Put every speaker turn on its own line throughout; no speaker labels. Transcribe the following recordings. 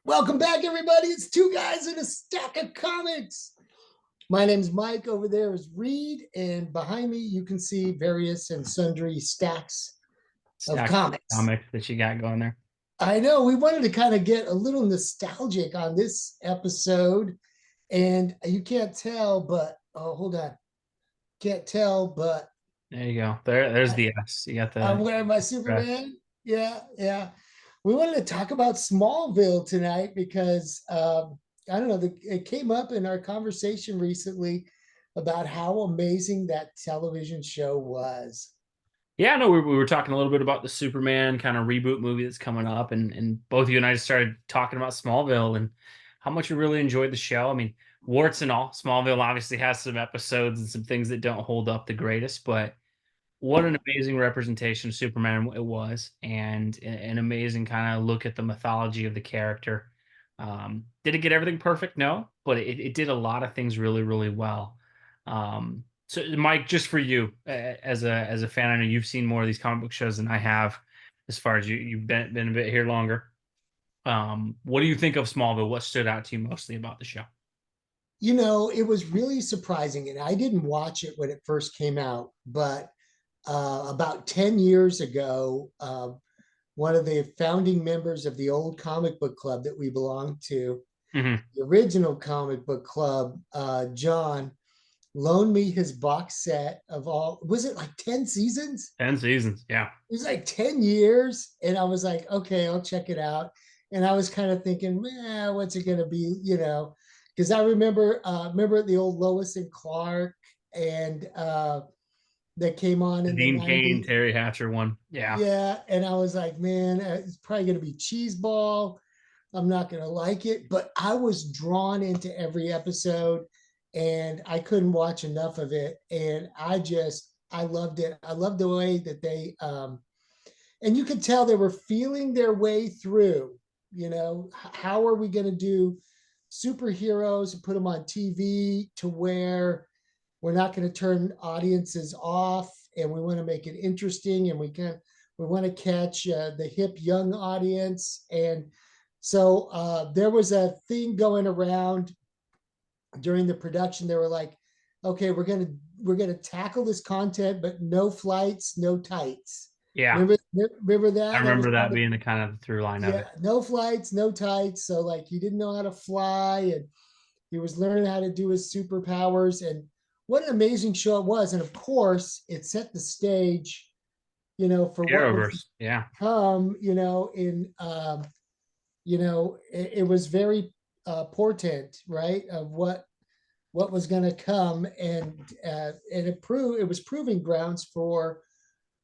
Welcome back, everybody. It's two guys in a stack of comics. My name's Mike. Over there is Reed, and behind me you can see various and sundry stacks of
Stack
comics.
comics that you got going there.
I know we wanted to kind of get a little nostalgic on this episode, and you can't tell, but oh, hold on, can't tell, but
There you go. There's
I,
the S. You got
I'm
the
wearing my
dress.
Superman. Yeah, yeah. We wanted to talk about Smallville tonight because I don't know, it came up in our conversation recently about how amazing that television show was.
Yeah, no, we were talking a little bit about the Superman kind of reboot movie that's coming up, and both you and I just started talking about Smallville and how much we really enjoyed the show. I mean, warts and all, Smallville obviously has some episodes and some things that don't hold up the greatest, but what an amazing representation of Superman it was, and an amazing kind of look at the mythology of the character. Did it get everything perfect? No, but it did a lot of things really, really well. So, Mike, just for you as a fan, I know you've seen more of these comic book shows than I have. As far as you've been a bit here longer. What do you think of Smallville? What stood out to you mostly about the show?
You know, it was really surprising, and I didn't watch it when it first came out, but about 10 years ago, one of the founding members of the old comic book club that we belonged to,
Hmm.
the original comic book club, John, loaned me his box set of all, was it like 10 seasons?
10 seasons, yeah.
It was like 10 years. And I was like, okay, I'll check it out. And I was kind of thinking, what's it going to be? Because I remember the old Lois and Clark and that came on
The
in the
Dean Cain,
90s.
Terry Hatcher one, yeah.
Yeah. And I was like, man, it's probably going to be cheeseball. I'm not going to like it. But I was drawn into every episode and I couldn't watch enough of it. And I loved it. I loved the way that and you could tell they were feeling their way through, how are we going to do superheroes and put them on TV to where we're not going to turn audiences off and we want to make it interesting and we want to catch the hip young audience. And so there was a thing going around during the production. They were like, okay, we're gonna tackle this content, but no flights, no tights.
Yeah,
Remember
I
that? That was
remember
part
that
of,
being the kind of the through line of
yeah,
it.
no flights, no tights. So like he didn't know how to fly and he was learning how to do his superpowers. And what an amazing show it was. And of course, it set the stage, for what was to
Arrowverse, yeah.
come, it was very portent, right, of what was going to come, and it was proving grounds for,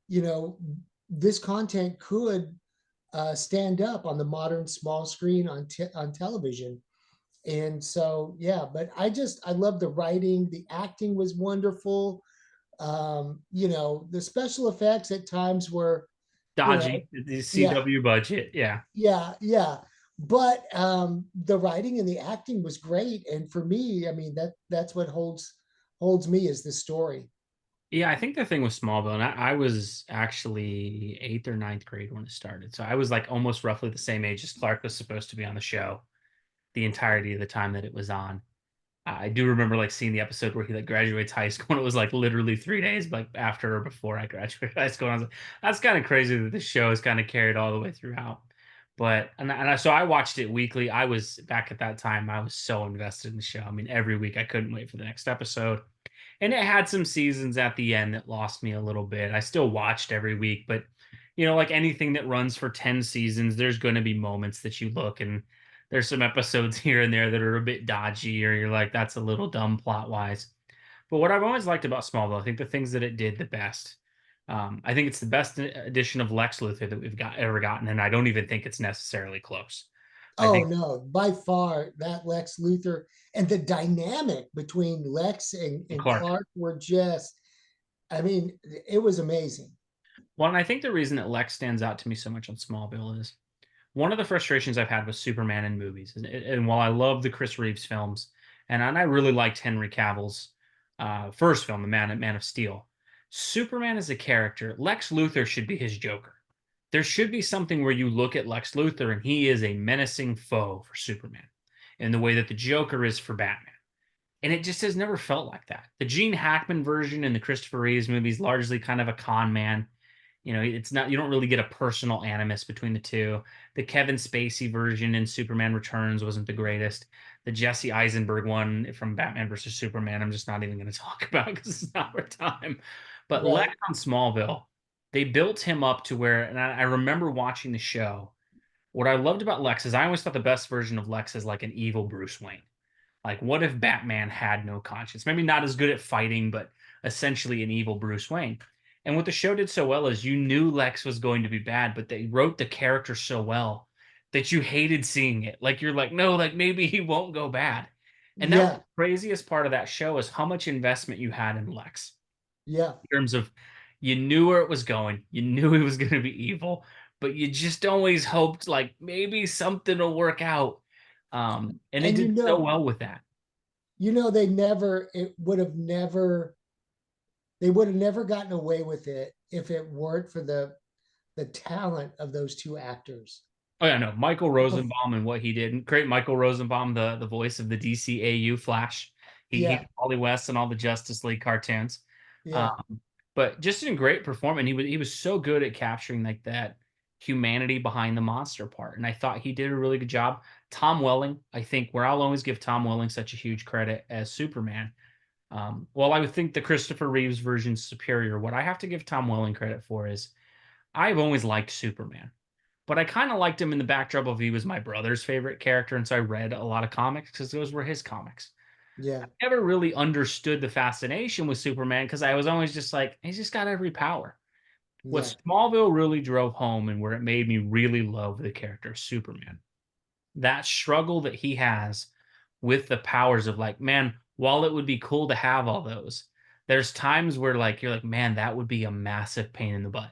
you know this content could stand up on the modern small screen on television. And so yeah, but I love the writing, the acting was wonderful. The special effects at times were, you know
Dodgy, the
yeah,
CW budget, yeah.
yeah, yeah. But the writing and the acting was great, and for me, I mean, that's what holds me is the story.
Yeah, I think the thing with Smallville, and I was actually eighth or ninth grade when it started. So I was like almost roughly the same age as Clark was supposed to be on the show the entirety of the time that it was on. I do remember like seeing the episode where he like graduates high school and it was like literally 3 days like after or before I graduated high school. And I was like, that's kind of crazy that this show is kind of carried all the way throughout. But so I watched it weekly. I was back at that time. I was so invested in the show. I mean, every week I couldn't wait for the next episode. And it had some seasons at the end that lost me a little bit. I still watched every week, but like anything that runs for 10 seasons, there's going to be moments that you look and there's some episodes here and there that are a bit dodgy or you're like, that's a little dumb plot wise. But what I've always liked about Smallville, I think the things that it did the best. I think it's the best edition of Lex Luthor that we've ever gotten, and I don't even think it's necessarily close. I
Oh
think
no, by far that Lex Luthor and the dynamic between Lex and
Clark.
Clark were just, I mean, it was amazing.
Well, and I think the reason that Lex stands out to me so much on Smallville is one of the frustrations I've had with Superman in movies, and while I love the Chris Reeves films, and I really liked Henry Cavill's first film, The Man of Steel, Superman as a character, Lex Luthor should be his Joker. there should be something where you look at Lex Luthor and he is a menacing foe for Superman in the way that the Joker is for Batman. And it just has never felt like that. The Gene Hackman version in the Christopher Reeves movie is largely kind of a con man. You know, it's not, you don't really get a personal animus between the two. The Kevin Spacey version in Superman Returns wasn't the greatest. The Jesse Eisenberg one from Batman versus Superman, I'm just not even going to talk about because it's not our time. But Lex
Right.
on Smallville, they built him up to where, and I remember watching the show. What I loved about Lex is I always thought the best version of Lex is like an evil Bruce Wayne. Like, what if Batman had no conscience? Maybe not as good at fighting, but essentially an evil Bruce Wayne. And what the show did so well is you knew Lex was going to be bad, but they wrote the character so well that you hated seeing it. Like, you're like, no, like maybe he won't go bad. And that was
Yeah.
the craziest part of that show is how much investment you had in Lex
Yeah.
in terms of you knew where it was going, you knew he was going to be evil, but you just always hoped like maybe something will work out. And it
And
did so well with that.
they never, it would have never, they would have never gotten away with it if it weren't for the talent of those two actors.
Oh yeah, no, Michael
Bef-
Rosenbaum and what he did. And great Michael Rosenbaum, the voice of the DCAU Flash. He
yeah.
did Wally West and all the Justice League cartoons. Um,
Yeah.
but just in great performance. He was so good at capturing like that humanity behind the monster part. And I thought he did a really good job. Tom Welling, I think where I'll always give Tom Welling such a huge credit as Superman. While I would think the Christopher Reeves version's superior, what I have to give Tom Welling credit for is I've always liked Superman. But I kind of liked him in the backdrop of he was my brother's favorite character, and so I read a lot of comics because those were his comics.
Yeah.
Never really understood the fascination with Superman because I was always just like, he's just got every power. What
Yeah.
Smallville really drove home and where it made me really love the character of Superman, that struggle that he has with the powers of like, man, while it would be cool to have all those, there's times where like you're like, man, that would be a massive pain in the butt.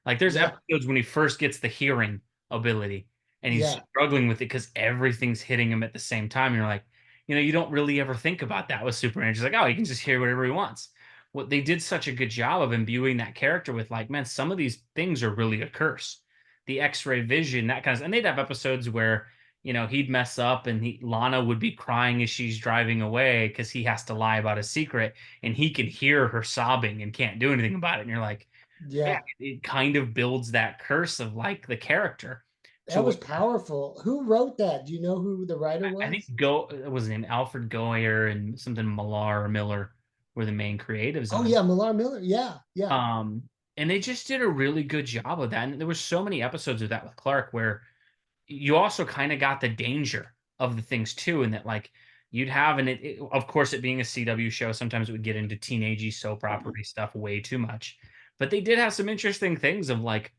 Like there's
Yeah.
episodes when he first gets the hearing ability and he's
Yeah.
struggling with it because everything's hitting him at the same time. You're like, you don't really ever think about that with Superman. Just like, oh, he can just hear whatever he wants. What they did such a good job of imbuing that character with, like, man, some of these things are really a curse. The X-ray vision, that kind of, and they'd have episodes where he'd mess up and Lana would be crying as she's driving away because he has to lie about a secret, and he can hear her sobbing and can't do anything about it. And you're like, man,
Yeah.
it kind of builds that curse of like the character to
That
where
was powerful. Who wrote that? Do you know who the writer
I think
was?
Go was his name Alfred Goyer and something Millar or Miller were the main creatives
Oh
on.
yeah, Millar Miller. Yeah. Yeah.
Um, and they just did a really good job of that. And there were so many episodes of that with Clark where you also kind of got the danger of the things too, and that like you'd have, and of course, it being a CW show, sometimes it would get into teenagey soap opera stuff way too much. But they did have some interesting things of like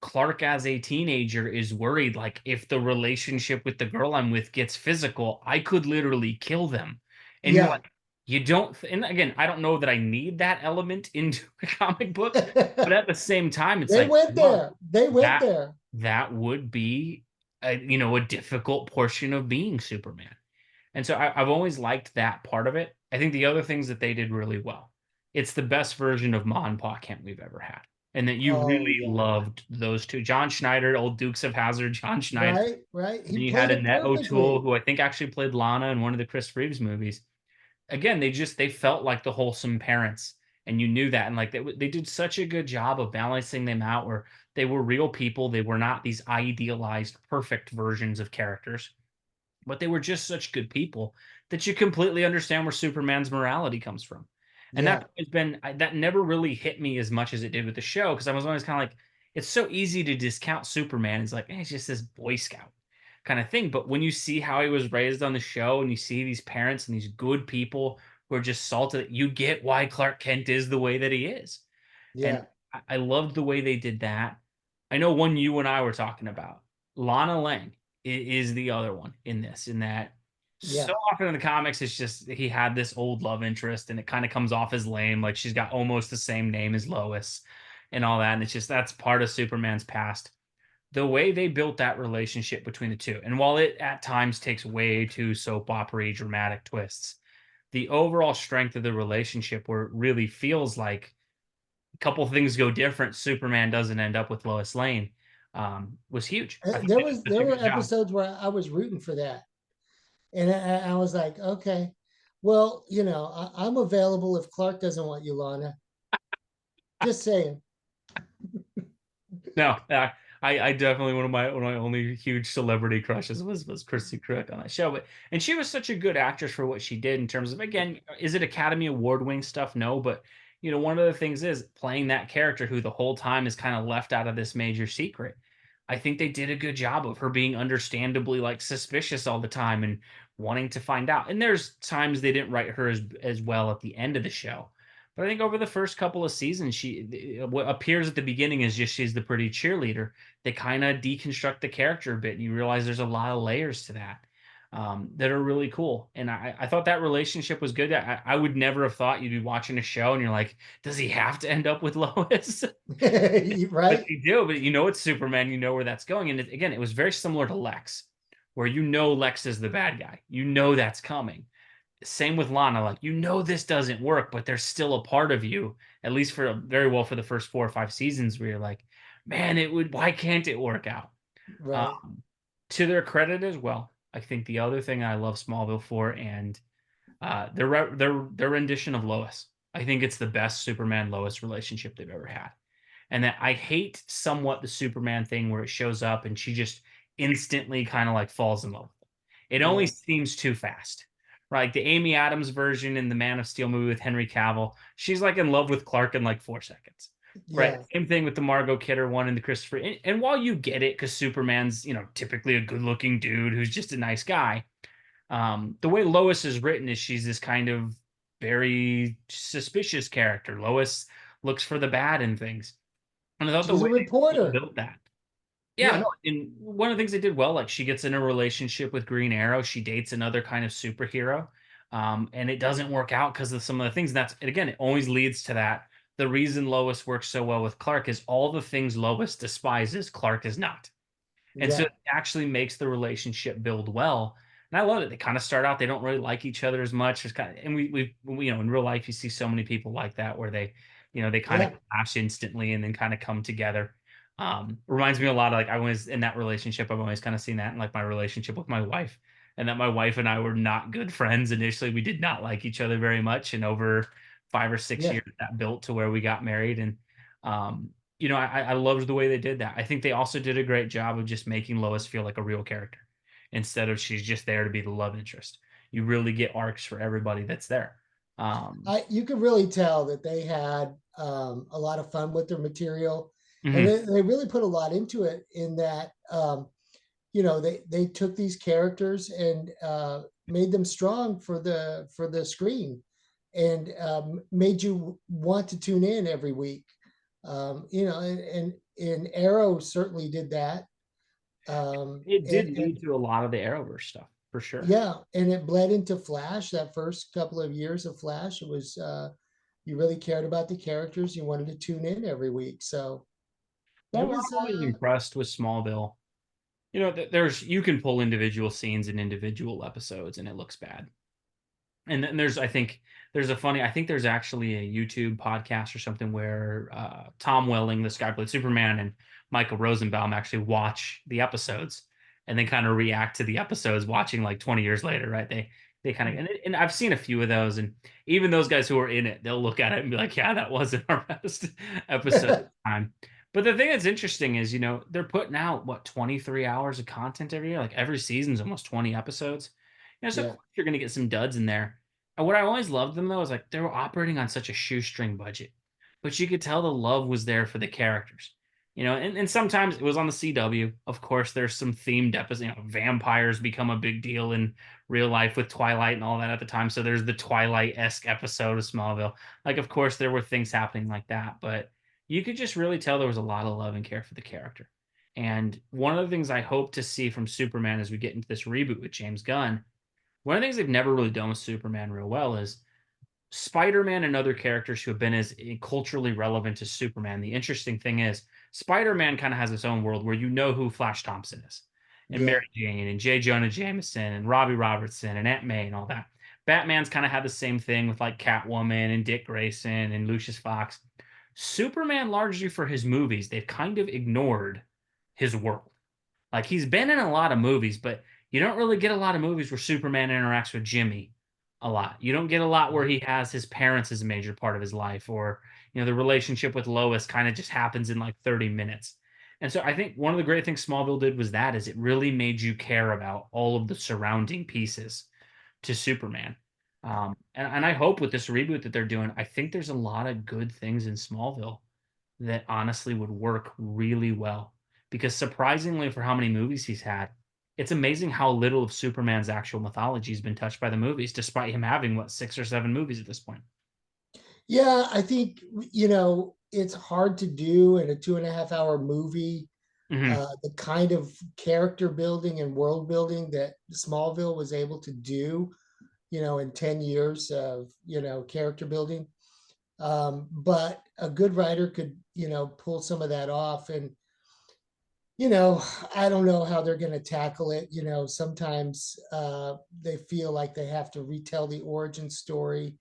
Clark as a teenager is worried, like if the relationship with the girl I'm with gets physical, I could literally kill them. And you're
Yeah.
like, you don't, and again, I don't know that I need that element into a comic book, but at the same time, it's
They
like,
went
well,
there. They went
that
there.
that would be a difficult portion of being Superman. And so I've always liked that part of it. I think the other things that they did really well. It's the best version of Ma and Pa Kent we've ever had. And that you
Oh
really
yeah.
loved those two. John Schneider, old Dukes of Hazzard, John Schneider.
Right. Right. He
And you had
played it
Annette O'Toole,
perfectly.
who I think actually played Lana in one of the Chris Reeves movies. Again, they felt like the wholesome parents, and you knew that, and like they did such a good job of balancing them out, where they were real people. They were not these idealized, perfect versions of characters, but they were just such good people that you completely understand where Superman's morality comes from. And that
Yeah.
has been that never really hit me as much as it did with the show because I was always kind of like, it's so easy to discount Superman. It's like, it's just this Boy Scout kind of thing. But when you see how he was raised on the show and you see these parents and these good people who are just salted, you get why Clark Kent is the way that he is. And
Yeah.
I loved the way they did that. I know one you and I were talking about. Lana Lang is the other one in this, in that so
Yeah.
often in the comics, it's just he had this old love interest and it kind of comes off as lame. Like she's got almost the same name as Lois and all that. And it's just that's part of Superman's past. The way they built that relationship between the two, and while it at times takes way too soap opera dramatic twists, the overall strength of the relationship where it really feels like a couple things go different, Superman doesn't end up with Lois Lane. was huge. I thought
There
they did
was
such
there
a
were
good job.
episodes where I was rooting for that, and I was like, okay, well, I'm available if Clark doesn't want you, Lana. Just saying.
No, I definitely one of my only huge celebrity crushes was Christy Crook on that show, but and she was such a good actress for what she did in terms of, again, is it Academy Award winning stuff? No, but one of the things is playing that character who the whole time is kind of left out of this major secret. I think they did a good job of her being understandably like suspicious all the time and wanting to find out. And there's times they didn't write her as well at the end of the show. But I think over the first couple of seasons, what appears at the beginning is just she's the pretty cheerleader. They kind of deconstruct the character a bit, and you realize there's a lot of layers to that that are really cool. And I thought that relationship was good. I would never have thought you'd be watching a show and you're like, does he have to end up with Lois? But
Right,
they do. But it's Superman. You know where that's going. And again, it was very similar to Lex, where Lex is the bad guy. You know that's coming. Same with Lana, like this doesn't work, but there's still a part of you, at least for very well for the first 4 or 5 seasons, where you're like, man, it would. Why can't it work out?
right.
Um, to their credit as well, I think the other thing I love Smallville for, and their rendition of Lois. I think it's the best Superman Lois relationship they've ever had, and that I hate somewhat the Superman thing where it shows up and she just instantly kind of like falls in love. It only
Yeah,
seems too fast. Right, the Amy Adams version in the Man of Steel movie with Henry Cavill, she's like in love with Clark in like 4 seconds. Right,
yeah,
same thing with the Margot Kidder one and the Christopher. And while you get it, because Superman's typically a good-looking dude who's just a nice guy, the way Lois is written is she's this kind of very suspicious character. Lois looks for the bad in things, and I thought the
she's a
way they
reporter.
built that. Yeah, no,
Yeah,
and one of the things they did well, like she gets in a relationship with Green Arrow, she dates another kind of superhero, and it doesn't work out because of some of the things. And again, it always leads to that. The reason Lois works so well with Clark is all the things Lois despises, Clark is not. And so it
yeah,
actually makes the relationship build well. And I love it. They kind of start out, they don't really like each other as much. It's kind of, and in real life, you see so many people like that where they kind of
yeah,
clash instantly and then kind of come together. Reminds me a lot of like I was in that relationship. I've always kind of seen that in like my relationship with my wife, and that my wife and I were not good friends initially. We did not like each other very much. And over 5 or 6 years,
yeah.
that built to where we got married. And I loved the way they did that. I think they also did a great job of just making Lois feel like a real character instead of she's just there to be the love interest. You really get arcs for everybody that's there. Um,
You could really tell that they had a lot of fun with their material, and
mhm.
they really put a lot into it. In that, they took these characters and made them strong for the screen, and made you want to tune in every week. And Arrow certainly did that.
It did
And
lead to a lot of the Arrowverse stuff for sure.
yeah, and it bled into Flash. That first couple of years of Flash, it was you really cared about the characters. You wanted to tune in every week. So it
Well, I'm
was
always impressed with Smallville. There's you can pull individual scenes and individual episodes, and it looks bad. And then I think there's actually a YouTube podcast or something where Tom Welling, this guy who played Superman, and Michael Rosenbaum actually watch the episodes and then kind of react to the episodes watching like 20 years later, right? They kind of and I've seen a few of those, and even those guys who are in it, they'll look at it and be like, yeah, that wasn't our best episode at the time. But the thing that's interesting is, they're putting out what 23 hours of content every year. Like every season's almost 20 episodes. So of
yeah,
course you're gonna get some duds in there. And what I always loved them though is like they were operating on such a shoestring budget, but you could tell the love was there for the characters. And sometimes it was on the CW. Of course, there's some themed episodes. Vampires become a big deal in real life with Twilight and all that at the time. So there's the Twilight-esque episode of Smallville. Like, of course, there were things happening like that, but you could just really tell there was a lot of love and care for the character. And one of the things I hope to see from Superman as we get into this reboot with James Gunn, one of the things they've never really done with Superman real well is Spider-Man and other characters who have been as culturally relevant as Superman. The interesting thing is Spider-Man kind of has its own world where you know who Flash Thompson is, and
yeah,
Mary Jane, and J. Jonah Jameson, and Robbie Robertson, and Aunt May, and all that. Batman's kind of had the same thing with like Catwoman and Dick Grayson and Lucius Fox. Superman, largely for his movies, they've kind of ignored his world. Like he's been in a lot of movies, but you don't really get a lot of movies where Superman interacts with Jimmy a lot. You don't get a lot where he has his parents as a major part of his life, or the relationship with Lois kind of just happens in like 30 minutes. And so I think one of the great things Smallville did was that is it really made you care about all of the surrounding pieces to Superman. And I hope with this reboot that they're doing, I think there's a lot of good things in Smallville that honestly would work really well. Because surprisingly, for how many movies he's had, it's amazing how little of Superman's actual mythology has been touched by the movies, despite him having what 6 or 7 movies at this point.
Yeah, I think, it's hard to do in a 2.5 hour movie.
Hmm.
The kind of character building and world building that Smallville was able to do, in 10 years of, character building. But a good writer could, pull some of that off. And, you know, I don't know how they're going to tackle it. Sometimes they feel like they have to retell the origin story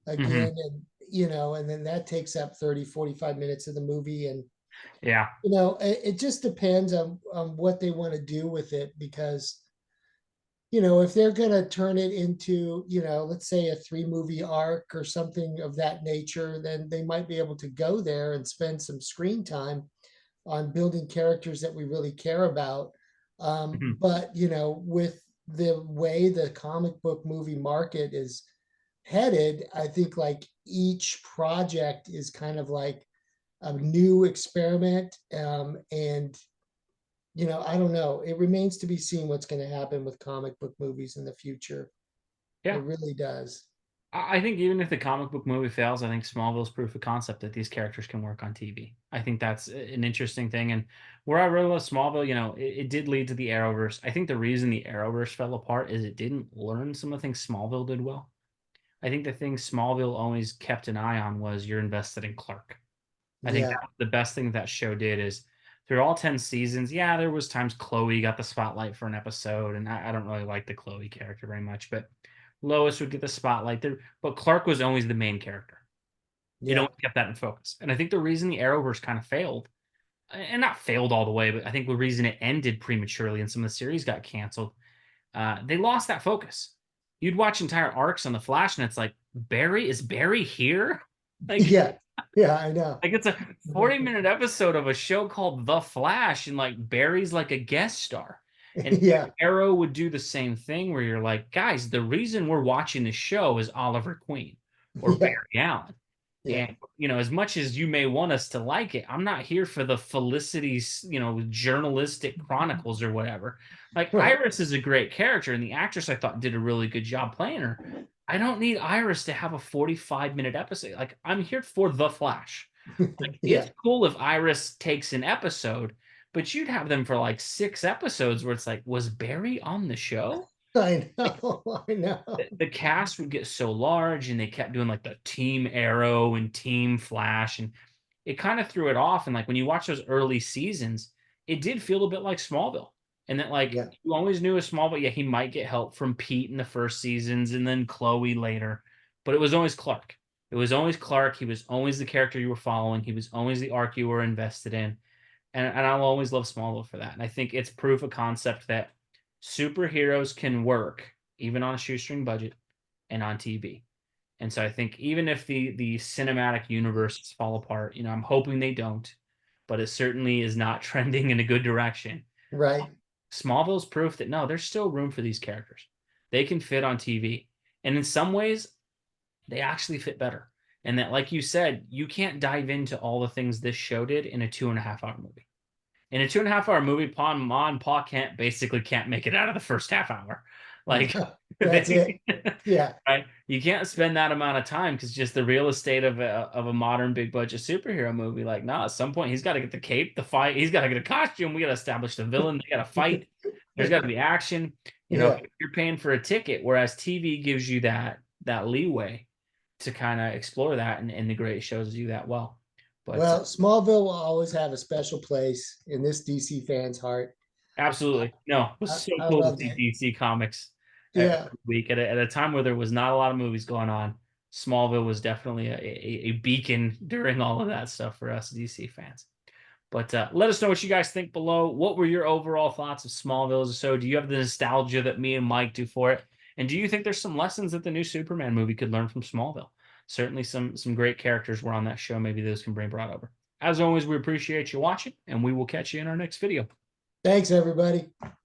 Hmm.
again. And, and then that takes up 30, 45 minutes of the movie. And,
Yeah.
it just depends on what they want to do with it because, if they're going to turn it into, let's say a 3 movie arc or something of that nature, then they might be able to go there and spend some screen time on building characters that we really care about.
Hmm.
But, with the way the comic book movie market is headed, I think like each project is kind of like a new experiment. And I don't know. It remains to be seen what's going to happen with comic book movies in the future. It
Yeah.
really does.
I think even if the comic book movie fails, I think Smallville's proof of concept that these characters can work on TV. I think that's an interesting thing. And where I really love Smallville, it did lead to the Arrowverse. I think the reason the Arrowverse fell apart is it didn't learn some of the things Smallville did well. I think the thing Smallville always kept an eye on was you're invested in Clark. I think
Yeah.
that was the best thing that show did is through all 10 seasons, yeah, there was times Chloe got the spotlight for an episode, and I don't really like the Chloe character very much, but Lois would get the spotlight there, but Clark was always the main character. It
Yeah.
always kept that in focus. And I think the reason the Arrowverse kind of failed, and not failed all the way, but I think the reason it ended prematurely and some of the series got canceled, they lost that focus. You'd watch entire arcs on the Flash, and it's like, Barry here? Like,
Yeah. Yeah, I know.
like it's a 40-minute episode of a show called The Flash, and like Barry's like a guest star. And
Yeah.
Arrow would do the same thing where you're like, guys, the reason we're watching the show is Oliver Queen or
Yeah.
Barry Allen.
Yeah.
And as much as you may want us to like it, I'm not here for the Felicity's, journalistic chronicles or whatever. Like
Right.
Iris is a great character, and the actress I thought did a really good job playing her. I don't need Iris to have a 45-minute episode. Like I'm here for The Flash. Like it's
Yeah.
cool if Iris takes an episode, but you'd have them for like 6 episodes where it's like, was Barry on the show?
I
Like
know. I know.
the cast would get so large and they kept doing like the Team Arrow and Team Flash, and it kind of threw it off. And like when you watch those early seasons, it did feel a bit like Smallville. And that like
Yeah.
you always knew a Smallville, yeah, he might get help from Pete in the first seasons and then Chloe later, but it was always Clark. It was always Clark. He was always the character you were following. He was always the arc you were invested in. And I'll always love Smallville for that. And I think it's proof of concept that superheroes can work even on a shoestring budget and on TV. And so I think even if the cinematic universes fall apart, I'm hoping they don't, but it certainly is not trending in a good direction.
Right.
Smallville's proof that no, there's still room for these characters. They can fit on TV. And in some ways, they actually fit better. And that, like you said, you can't dive into all the things this show did in a 2.5 hour movie. In a 2.5 hour movie, Ma and Pa can't make it out of the first half hour. Like
That's it.
they,
Yeah.
right? You can't spend that amount of time because just the real estate of a modern big budget superhero movie. Like, no, at some point he's got to get the cape, the fight. He's got to get a costume. We got to establish the villain. They got to fight. There's got to be action.
Yeah.
You're paying for a ticket, whereas TV gives you that leeway to kind of explore that, and the great shows do that well. But
Well, Smallville will always have a special place in this DC fan's heart.
absolutely. No, it was
I,
so
I
cool to
loved
see
it.
DC Comics every
Yeah.
week at a time where there was not a lot of movies going on. Smallville was definitely a beacon during all of that stuff for us DC fans. But let us know what you guys think below. What were your overall thoughts of Smallville as a show? Do you have the nostalgia that me and Mike do for it? And do you think there's some lessons that the new Superman movie could learn from Smallville? Certainly some great characters were on that show. Maybe those can be brought over. As always, we appreciate you watching, and we will catch you in our next video.
Thanks, everybody.